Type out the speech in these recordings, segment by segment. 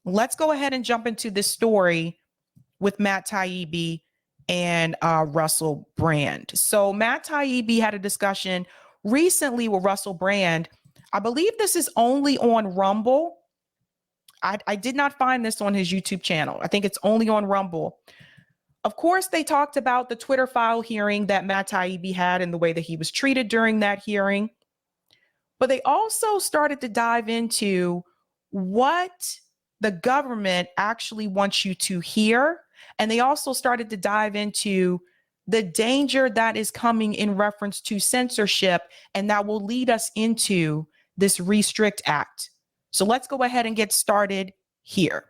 Let's go ahead and jump into this story with Matt Taibbi and Russell Brand. So Matt Taibbi had a discussion recently with Russell Brand. I believe this is only on Rumble. I did not find this on his YouTube channel. I think it's only on Rumble. Of course, they talked about the Twitter file hearing that Matt Taibbi had and the way that he was treated during that hearing. But they also started to dive into what the government actually wants you to hear. And they also started to dive into the danger that is coming in reference to censorship, and that will lead us into this Restrict Act. So let's go ahead and get started here.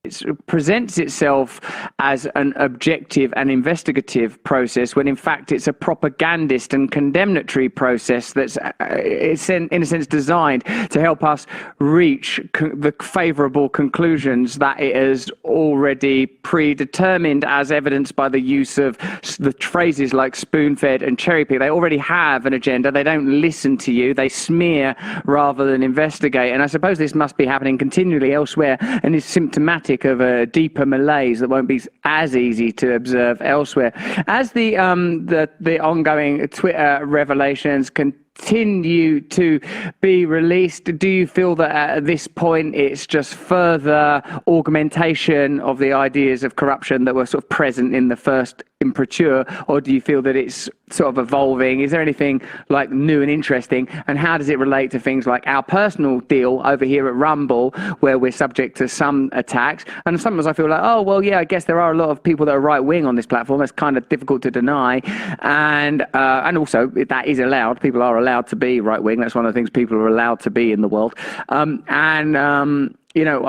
It presents itself as an objective and investigative process when in fact it's a propagandist and condemnatory process that's it's in a sense designed to help us reach the favorable conclusions that it has already predetermined, as evidenced by the use of the phrases like spoon-fed and cherry-picked. They already have an agenda. They don't listen to you. They smear rather than investigate. And I suppose this must be happening continually elsewhere and is symptomatic of a deeper malaise that won't be as easy to observe elsewhere. As the ongoing Twitter revelations continue to be released, do you feel that at this point it's just further augmentation of the ideas of corruption that were sort of present in the first imprimatur, or do you feel that it's sort of evolving? Is there anything like new and interesting, and how does it relate to things like our personal deal over here at Rumble, where we're subject to some attacks? And sometimes I feel like, oh well, yeah, I guess there are a lot of people that are right wing on this platform. That's kind of difficult to deny, and also that is allowed. People are allowed to be right wing. That's one of the things people are allowed to be in the world. And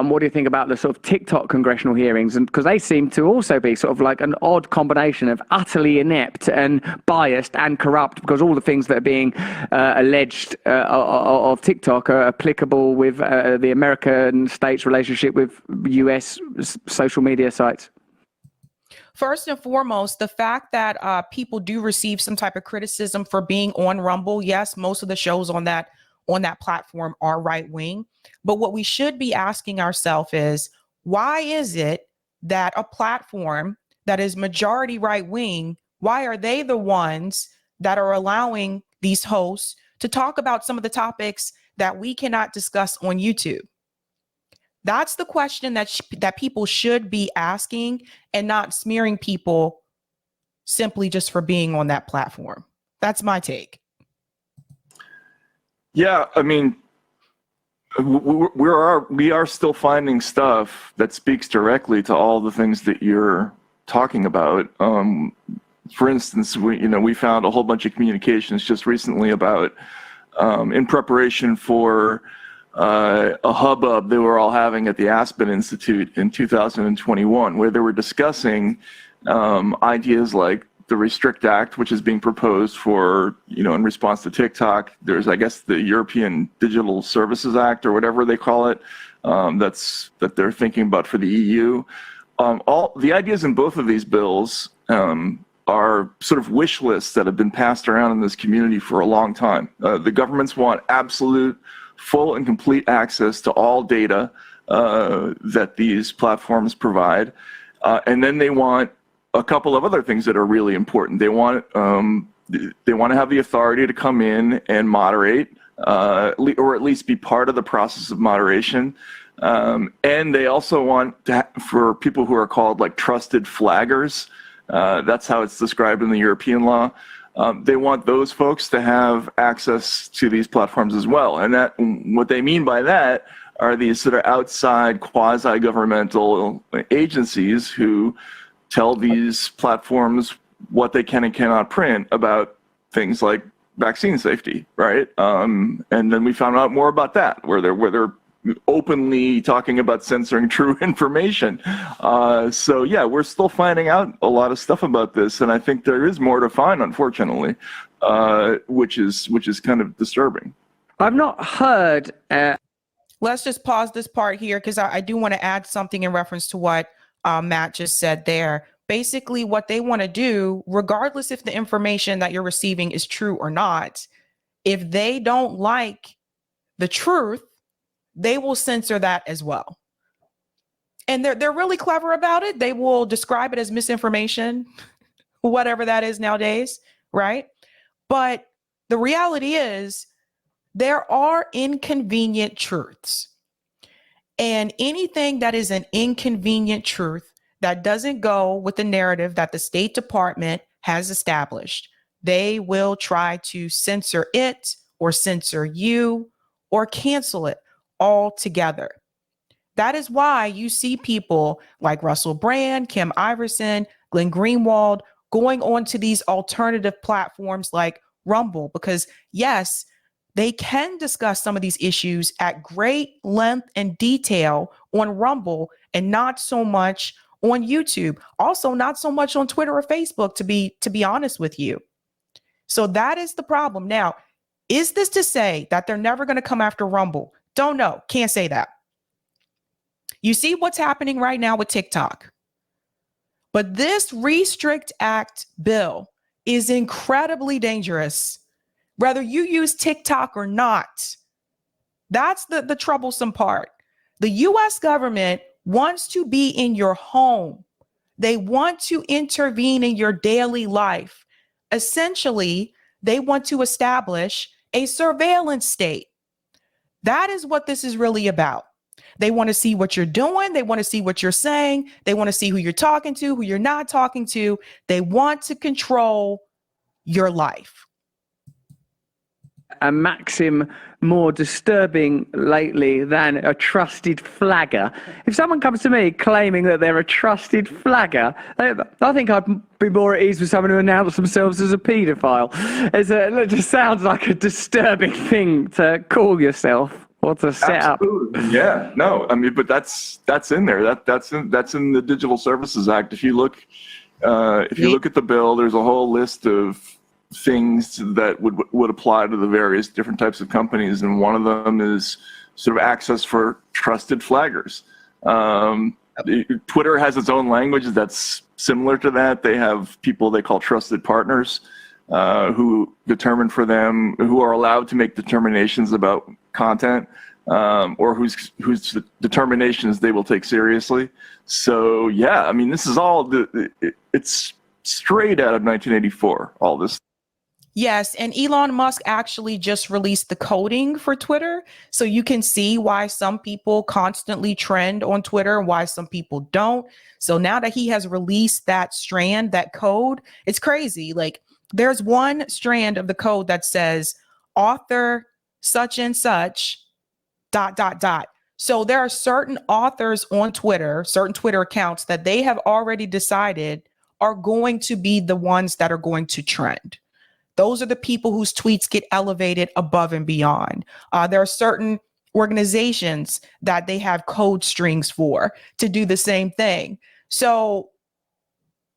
what do you think about the sort of TikTok congressional hearings? And because they seem to also be sort of like an odd combination of utterly inept and biased and corrupt, because all the things that are being alleged of TikTok are applicable with the American state's relationship with US social media sites. First and foremost, the fact that people do receive some type of criticism for being on Rumble. Yes, most of the shows on that platform are right wing. But what we should be asking ourselves is, why is it that a platform that is majority right wing, why are they the ones that are allowing these hosts to talk about some of the topics that we cannot discuss on YouTube? That's the question that people should be asking, and not smearing people simply just for being on that platform. That's my take. Yeah, I mean, we are still finding stuff that speaks directly to all the things that you're talking about. For instance, we found a whole bunch of communications just recently about in preparation for a hubbub they were all having at the Aspen Institute in 2021, where they were discussing ideas like the Restrict Act, which is being proposed for, in response to TikTok. There's, I guess, the European Digital Services Act, or whatever they call it, that they're thinking about for the EU. All the ideas in both of these bills are sort of wish lists that have been passed around in this community for a long time. The governments want absolute, full and complete access to all data that these platforms provide. And then they want a couple of other things that are really important. They want to have the authority to come in and moderate, or at least be part of the process of moderation. And they also want for people who are called like trusted flaggers. That's how it's described in the European law. They want those folks to have access to these platforms as well. And that, what they mean by that are these sort of outside quasi-governmental agencies who tell these platforms what they can and cannot print about things like vaccine safety, right? And then we found out more about that, where they're openly talking about censoring true information. So yeah, we're still finding out a lot of stuff about this, and I think there is more to find, unfortunately, which is kind of disturbing. I've not heard. Let's just pause this part here, because I do want to add something in reference to what Matt just said there. Basically, what they want to do, regardless if the information that you're receiving is true or not, if they don't like the truth, they will censor that as well. And they're really clever about it. They will describe it as misinformation, whatever that is nowadays, right? But the reality is there are inconvenient truths. And anything that is an inconvenient truth that doesn't go with the narrative that the State Department has established, they will try to censor it or censor you or cancel it altogether. That is why you see people like Russell Brand, Kim Iverson, Glenn Greenwald going on to these alternative platforms like Rumble, because yes, they can discuss some of these issues at great length and detail on Rumble and not so much on YouTube. Also, not so much on Twitter or Facebook, to be honest with you. So that is the problem. Now, is this to say that they're never going to come after Rumble? Don't know. Can't say that. You see what's happening right now with TikTok. But this Restrict Act bill is incredibly dangerous, whether you use TikTok or not. That's the troublesome part. The US government wants to be in your home. They want to intervene in your daily life. Essentially, they want to establish a surveillance state. That is what this is really about. They want to see what you're doing. They want to see what you're saying. They want to see who you're talking to, who you're not talking to. They want to control your life. A maxim more disturbing lately than a trusted flagger. If someone comes to me claiming that they're a trusted flagger, I think I'd be more at ease with someone who announced themselves as a paedophile. It just sounds like a disturbing thing to call yourself. What's a setup? Absolutely. Yeah, no, I mean, but that's in there. That's in the Digital Services Act. If you look at the bill, there's a whole list of things that would apply to the various different types of companies, and one of them is sort of access for trusted flaggers. Twitter has its own language that's similar to that. They have people they call trusted partners who determine for them, who are allowed to make determinations about content, or whose determinations they will take seriously. So yeah, I mean, this is all it's straight out of 1984. All this. Yes, and Elon Musk actually just released the coding for Twitter, so you can see why some people constantly trend on Twitter and why some people don't. So now that he has released that strand, that code, it's crazy. Like, there's one strand of the code that says author such and such ... So there are certain authors on Twitter, certain Twitter accounts that they have already decided are going to be the ones that are going to trend. Those are the people whose tweets get elevated above and beyond. There are certain organizations that they have code strings for to do the same thing. So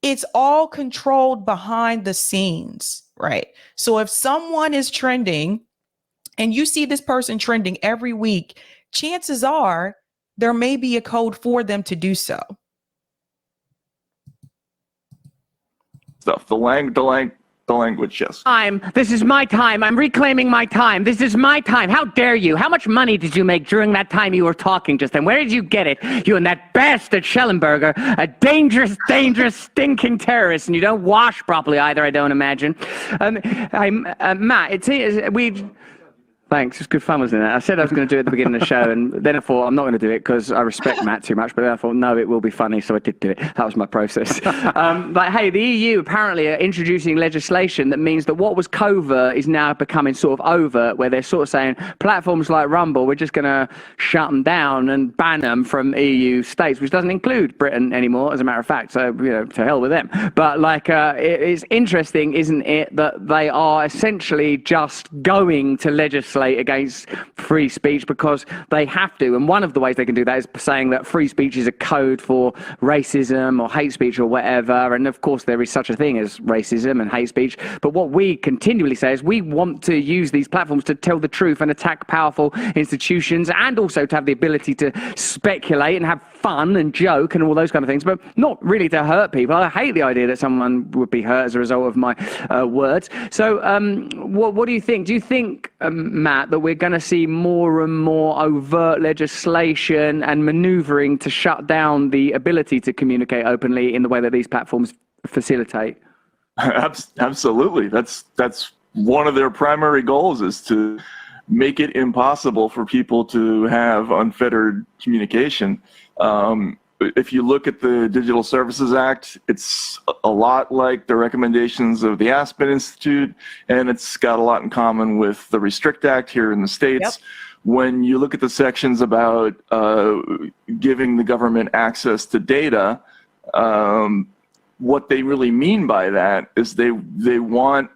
it's all controlled behind the scenes, right? So if someone is trending and you see this person trending every week, chances are there may be a code for them to do so. Stuff, the language, yes. This is my time. I'm reclaiming my time. This is my time. How dare you? How much money did you make during that time you were talking just then? Where did you get it? You and that bastard Schellenberger, a dangerous, stinking terrorist, and you don't wash properly either, I don't imagine. Matt, thanks. It's good fun, wasn't it? I said I was going to do it at the beginning of the show, and then I thought I'm not going to do it because I respect Matt too much. But then I thought, no, it will be funny, so I did do it. That was my process. But hey, the EU apparently are introducing legislation that means that what was covert is now becoming sort of overt, where they're sort of saying platforms like Rumble, we're just going to shut them down and ban them from EU states, which doesn't include Britain anymore, as a matter of fact. So, to hell with them. But it's interesting, isn't it, that they are essentially just going to legislate against free speech because they have to. And one of the ways they can do that is saying that free speech is a code for racism or hate speech or whatever. And of course, there is such a thing as racism and hate speech. But what we continually say is we want to use these platforms to tell the truth and attack powerful institutions, and also to have the ability to speculate and have fun and joke and all those kind of things, but not really to hurt people. I hate the idea that someone would be hurt as a result of my words. So what do you think? Do you think, Matt, Matt, that we're going to see more and more overt legislation and maneuvering to shut down the ability to communicate openly in the way that these platforms facilitate? Absolutely. That's one of their primary goals, is to make it impossible for people to have unfettered communication. If you look at the Digital Services Act, it's a lot like the recommendations of the Aspen Institute, and it's got a lot in common with the Restrict Act here in the States. Yep. When you look at the sections about giving the government access to data, what they really mean by that is they want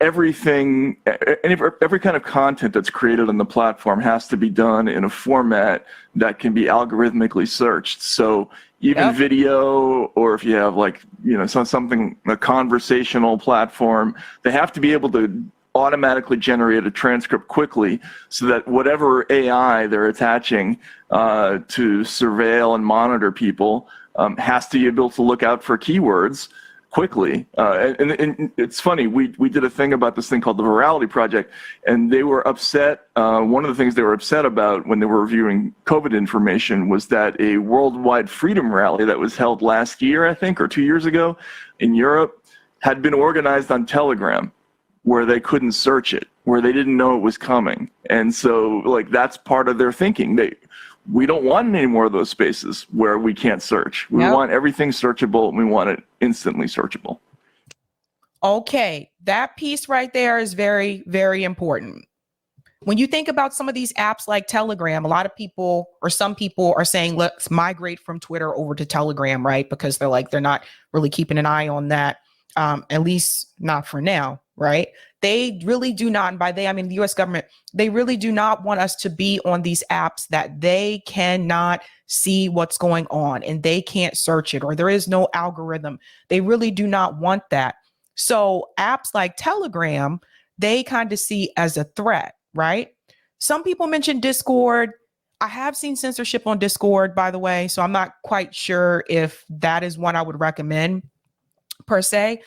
everything, every kind of content that's created on the platform has to be done in a format that can be algorithmically searched. So even video, or if you have something, a conversational platform, they have to be able to automatically generate a transcript quickly, so that whatever AI they're attaching to surveil and monitor people has to be able to look out for keywords quickly. And it's funny, we did a thing about this thing called the Virality Project, and they were upset. One of the things they were upset about when they were reviewing COVID information was that a worldwide freedom rally that was held last year, I think, or 2 years ago in Europe, had been organized on Telegram, where they couldn't search it, where they didn't know it was coming. And so that's part of their thinking. We don't want any more of those spaces where we can't search. We want everything searchable, and we want it instantly searchable. Okay, that piece right there is very, very important. When you think about some of these apps like Telegram, a lot of people, or some people, are saying, let's migrate from Twitter over to Telegram, right? Because they're not really keeping an eye on that, at least not for now, right? They really do not, and by they, I mean the US government, they really do not want us to be on these apps that they cannot see what's going on and they can't search it, or there is no algorithm. They really do not want that. So apps like Telegram, they kind of see as a threat, right? Some people mention Discord. I have seen censorship on Discord, by the way, so I'm not quite sure if that is one I would recommend per se,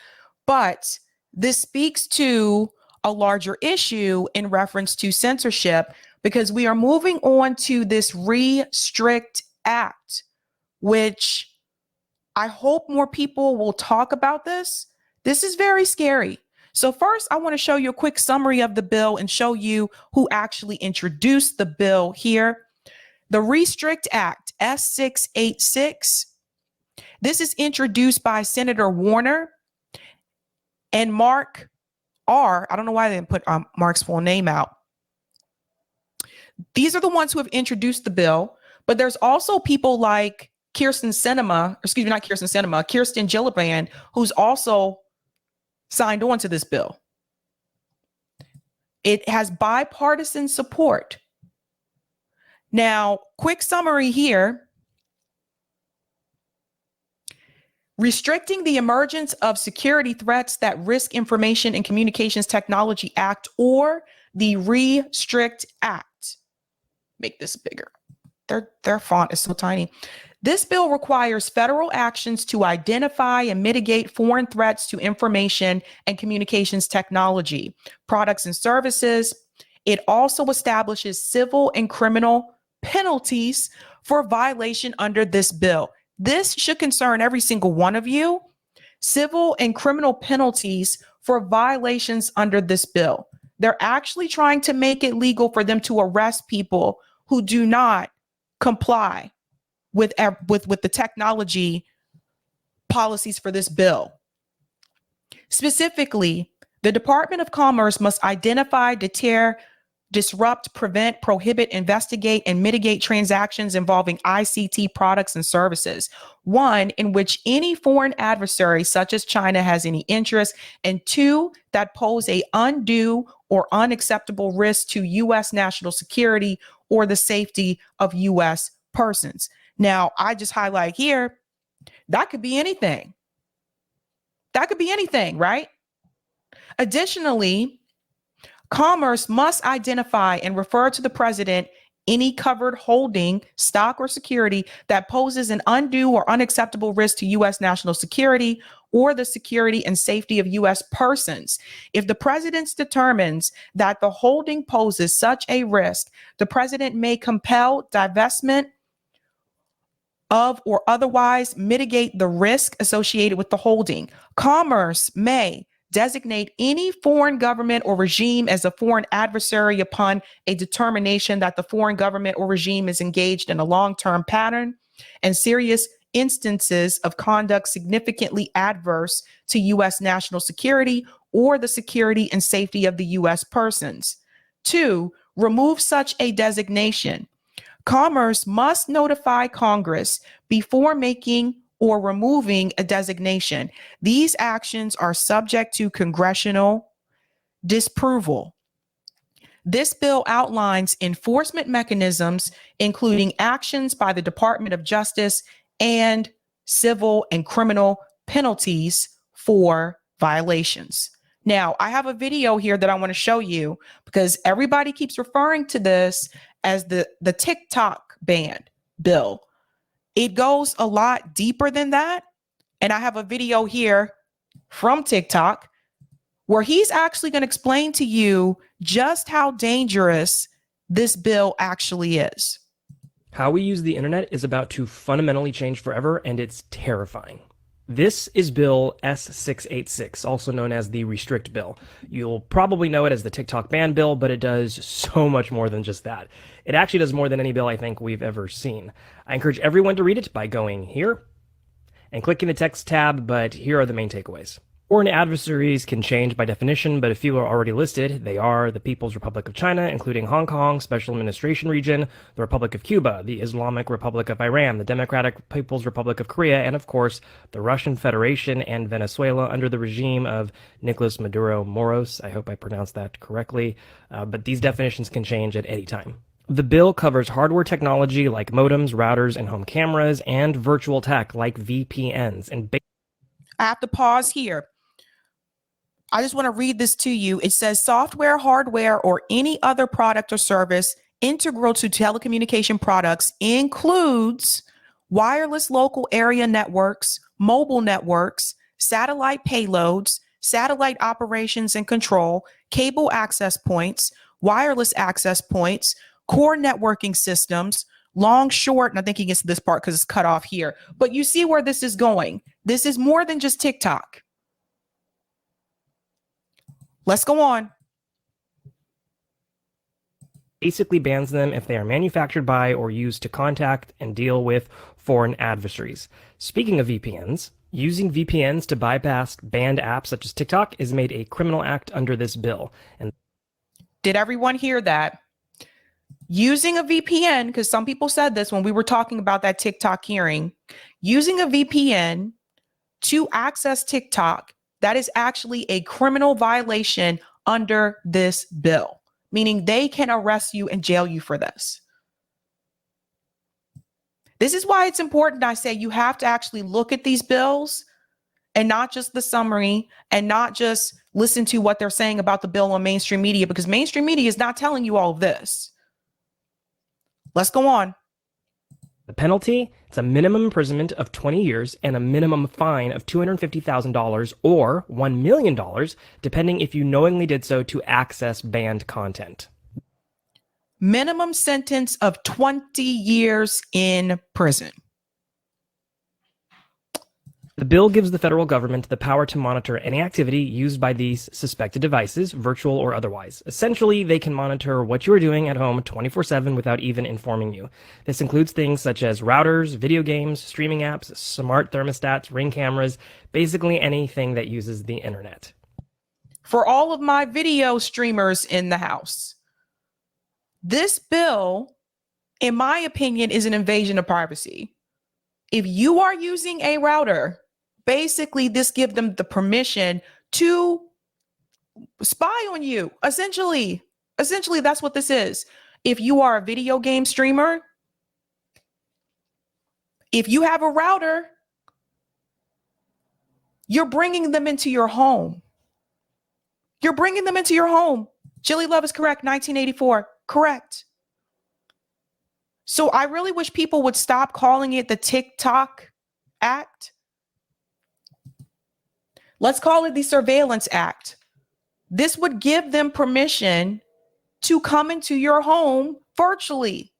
but this speaks to a larger issue in reference to censorship, because we are moving on to this Restrict Act, which I hope more people will talk about this. This is very scary. So first, I want to show you a quick summary of the bill and show you who actually introduced the bill here. The Restrict Act, S686. This is introduced by Senator Warner and Mark R. I don't know why they didn't put Mark's full name out. These are the ones who have introduced the bill, but there's also people like Kirsten Gillibrand, who's also signed on to this bill. It has bipartisan support. Now, quick summary here. Restricting the emergence of security threats that risk Information and Communications Technology Act, or the Restrict Act. Make this bigger. Their font is so tiny. This bill requires federal actions to identify and mitigate foreign threats to information and communications technology, products and services. It also establishes civil and criminal penalties for violation under this bill. This should concern every single one of you. Civil and criminal penalties for violations under this bill. They're actually trying to make it legal for them to arrest people who do not comply with the technology policies for this bill. Specifically, the Department of Commerce must identify, deter, disrupt, prevent, prohibit, investigate, and mitigate transactions involving ICT products and services. One, in which any foreign adversary, such as China, has any interest. And two, that pose a undue or unacceptable risk to U.S. national security or the safety of U.S. persons. Now, I just highlight here, that could be anything. That could be anything, right? Additionally, Commerce must identify and refer to the president any covered holding, stock, or security that poses an undue or unacceptable risk to U.S. national security or the security and safety of U.S. persons. If the president determines that the holding poses such a risk, the president may compel divestment of or otherwise mitigate the risk associated with the holding. Commerce may designate any foreign government or regime as a foreign adversary upon a determination that the foreign government or regime is engaged in a long-term pattern and serious instances of conduct significantly adverse to U.S. national security or the security and safety of the U.S. persons. 2, remove such a designation. Commerce must notify Congress before making or removing a designation. These actions are subject to congressional disapproval. This bill outlines enforcement mechanisms, including actions by the Department of Justice and civil and criminal penalties for violations. Now, I have a video here that I want to show you because everybody keeps referring to this as the TikTok ban bill. It goes a lot deeper than that. And I have a video here from TikTok where he's actually going to explain to you just how dangerous this bill actually is. How we use the internet is about to fundamentally change forever, and it's terrifying. This is Bill S686, also known as the Restrict Bill. You'll probably know it as the TikTok ban bill, but it does so much more than just that. It actually does more than any bill I think we've ever seen. I encourage everyone to read it by going here and clicking the text tab, but here are the main takeaways. Foreign adversaries can change by definition, but a few are already listed. They are the People's Republic of China, including Hong Kong, Special Administration Region, the Republic of Cuba, the Islamic Republic of Iran, the Democratic People's Republic of Korea, and of course, the Russian Federation and Venezuela under the regime of Nicolas Maduro Moros. I hope I pronounced that correctly, but these definitions can change at any time. The bill covers hardware technology like modems, routers, and home cameras, and virtual tech like VPNs. And I have to pause here. I just want to read this to you. It says software, hardware, or any other product or service integral to telecommunication products includes wireless local area networks, mobile networks, satellite payloads, satellite operations and control, cable access points, wireless access points, core networking systems, long, short, and I think he gets to this part because it's cut off here. But you see where this is going. This is more than just TikTok. Let's go on. Basically bans them if they are manufactured by or used to contact and deal with foreign adversaries. Speaking of VPNs, using VPNs to bypass banned apps such as TikTok is made a criminal act under this bill. And did everyone hear that? Using a VPN, because some people said this when we were talking about that TikTok hearing, using a VPN to access TikTok, that is actually a criminal violation under this bill, meaning they can arrest you and jail you for this. This is why it's important, I say, you have to actually look at these bills and not just the summary and not just listen to what they're saying about the bill on mainstream media, because mainstream media is not telling you all of this. Let's go on. the penalty, it's a minimum imprisonment of 20 years and a minimum fine of $250,000 or $1 million, depending if you knowingly did so to access banned content. Minimum sentence of 20 years in prison. The bill gives the federal government the power to monitor any activity used by these suspected devices, virtual or otherwise. Essentially, they can monitor what you are doing at home 24/7 without even informing you. This includes things such as routers, video games, streaming apps, smart thermostats, Ring cameras, basically anything that uses the internet. For all of my video streamers in the house, this bill, in my opinion, is an invasion of privacy. If you are using a router, basically this gives them the permission to spy on you. Essentially, that's what this is. If you are a video game streamer, if you have a router, you're bringing them into your home. You're bringing them into your home. Jilly Love is correct. 1984. Correct. So I really wish people would stop calling it the TikTok Act. Let's call it the Surveillance Act. This would give them permission to come into your home virtually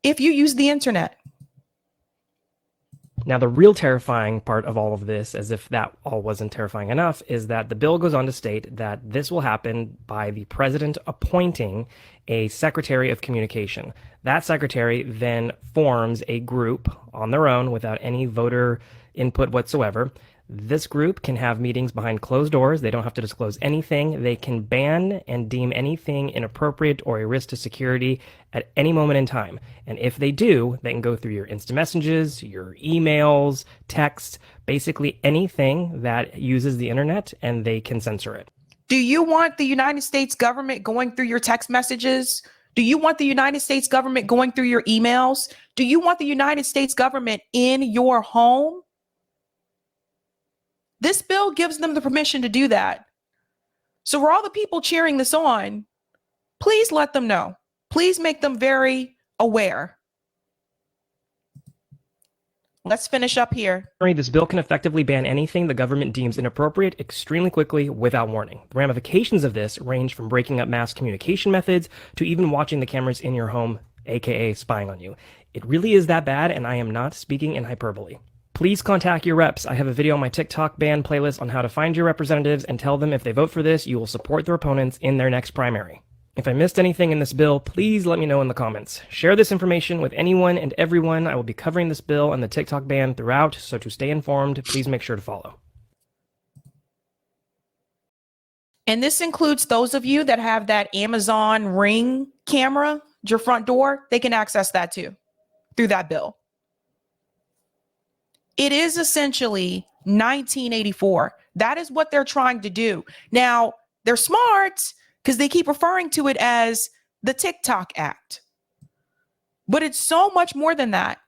if you use the internet. Now, the real terrifying part of all of this, as if that all wasn't terrifying enough, is that the bill goes on to state that this will happen by the president appointing a secretary of communication. That secretary then forms a group on their own without any voter input whatsoever. This group can have meetings behind closed doors. They don't have to disclose anything. They can ban and deem anything inappropriate or a risk to security at any moment in time. And if they do, they can go through your instant messages, your emails, text, basically anything that uses the internet, and they can censor it. Do you want the United States government going through your text messages? Do you want the United States government going through your emails? Do you want the United States government in your home? This bill gives them the permission to do that. So for all the people cheering this on, please let them know. Please make them very aware. Let's finish up here. This bill can effectively ban anything the government deems inappropriate extremely quickly without warning. The ramifications of this range from breaking up mass communication methods to even watching the cameras in your home, aka spying on you. It really is that bad, and I am not speaking in hyperbole. Please contact your reps. I have a video on my TikTok ban playlist on how to find your representatives and tell them if they vote for this, you will support their opponents in their next primary. If I missed anything in this bill, please let me know in the comments. Share this information with anyone and everyone. I will be covering this bill and the TikTok ban throughout, so to stay informed, please make sure to follow. And this includes those of you that have that Amazon Ring camera at your front door. They can access that too through that bill. It is essentially 1984. That is what they're trying to do. Now, they're smart because they keep referring to it as the TikTok Act. But it's so much more than that.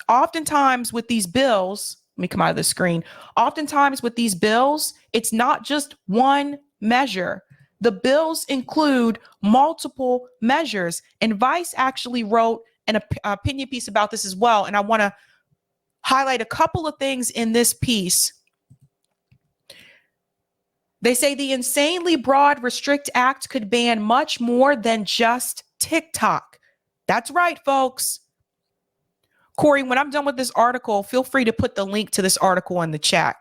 Oftentimes with these bills, let me come out of the screen. Oftentimes with these bills, it's not just one measure. The bills include multiple measures. And Vice actually wrote an opinion piece about this as well. And I want to highlight a couple of things in this piece. They say the insanely broad Restrict Act could ban much more than just TikTok. That's right, folks. Corey, when I'm done with this article, feel free to put the link to this article in the chat.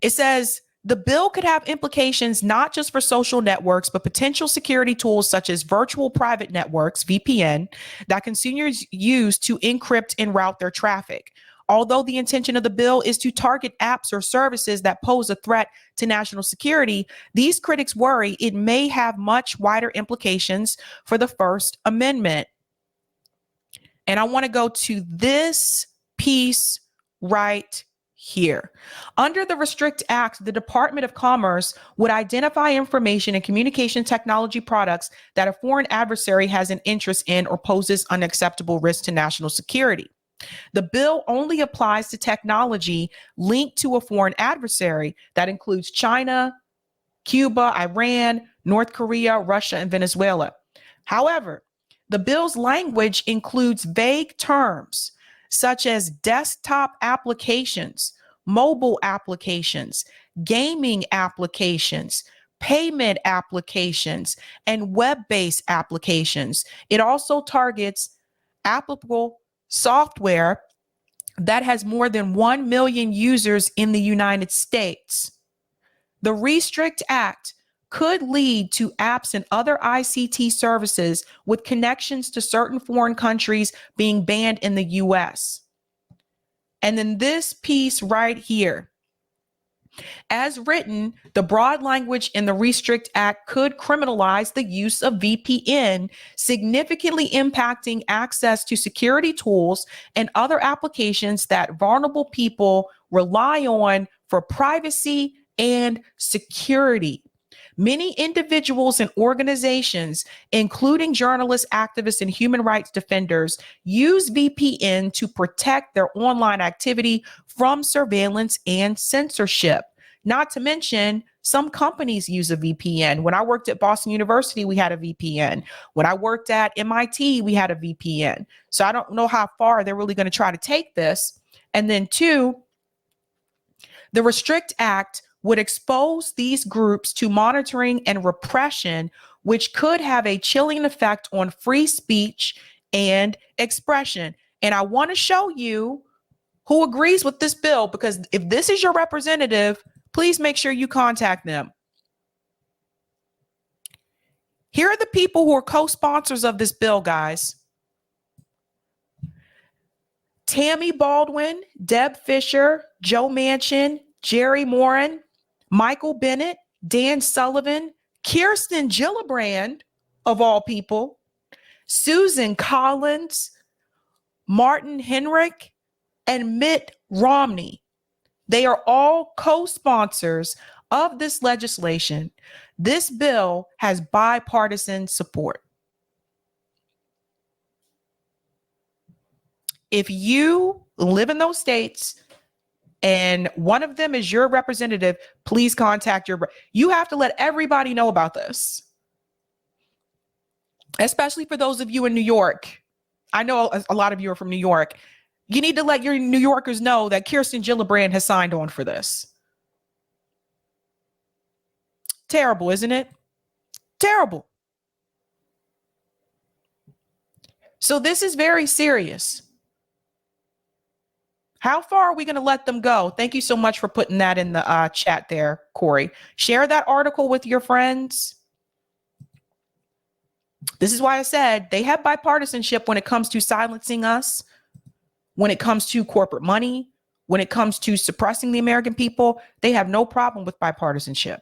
It says the bill could have implications not just for social networks, but potential security tools such as virtual private networks, VPN, that consumers use to encrypt and route their traffic. Although the intention of the bill is to target apps or services that pose a threat to national security, these critics worry it may have much wider implications for the First Amendment. And I want to go to this piece right here. Under the Restrict Act, the Department of Commerce would identify information and communication technology products that a foreign adversary has an interest in or poses unacceptable risk to national security. The bill only applies to technology linked to a foreign adversary that includes China, Cuba, Iran, North Korea, Russia, and Venezuela. However, the bill's language includes vague terms such as desktop applications, mobile applications, gaming applications, payment applications, and web-based applications. It also targets applicable software that has more than 1 million users in the United States. The Restrict Act could lead to apps and other ICT services with connections to certain foreign countries being banned in the US. And then this piece right here. As written, the broad language in the Restrict Act could criminalize the use of VPN, significantly impacting access to security tools and other applications that vulnerable people rely on for privacy and security. Many individuals and organizations, including journalists, activists, and human rights defenders, use VPN to protect their online activity from surveillance and censorship. Not to mention, some companies use a VPN. When I worked at Boston University, we had a VPN. When I worked at MIT, we had a VPN. So I don't know how far they're really going to try to take this. And then 2, the Restrict Act would expose these groups to monitoring and repression, which could have a chilling effect on free speech and expression. And I want to show you who agrees with this bill, because if this is your representative, please make sure you contact them. Here are the people who are co-sponsors of this bill, guys. Tammy Baldwin, Deb Fisher, Joe Manchin, Jerry Moran, Michael Bennett, Dan Sullivan, Kirsten Gillibrand, of all people, Susan Collins, Martin Henrich, and Mitt Romney. They are all co-sponsors of this legislation. This bill has bipartisan support. If you live in those states and one of them is your representative, please contact you have to let everybody know about this, especially for those of you in New York. I know a lot of you are from New York. You need to let your New Yorkers know that Kirsten Gillibrand has signed on for this. Terrible, isn't it? Terrible. So this is very serious. How far are we going to let them go? Thank you so much for putting that in the chat there, Corey. Share that article with your friends. This is why I said they have bipartisanship when it comes to silencing us, when it comes to corporate money, when it comes to suppressing the American people. They have no problem with bipartisanship.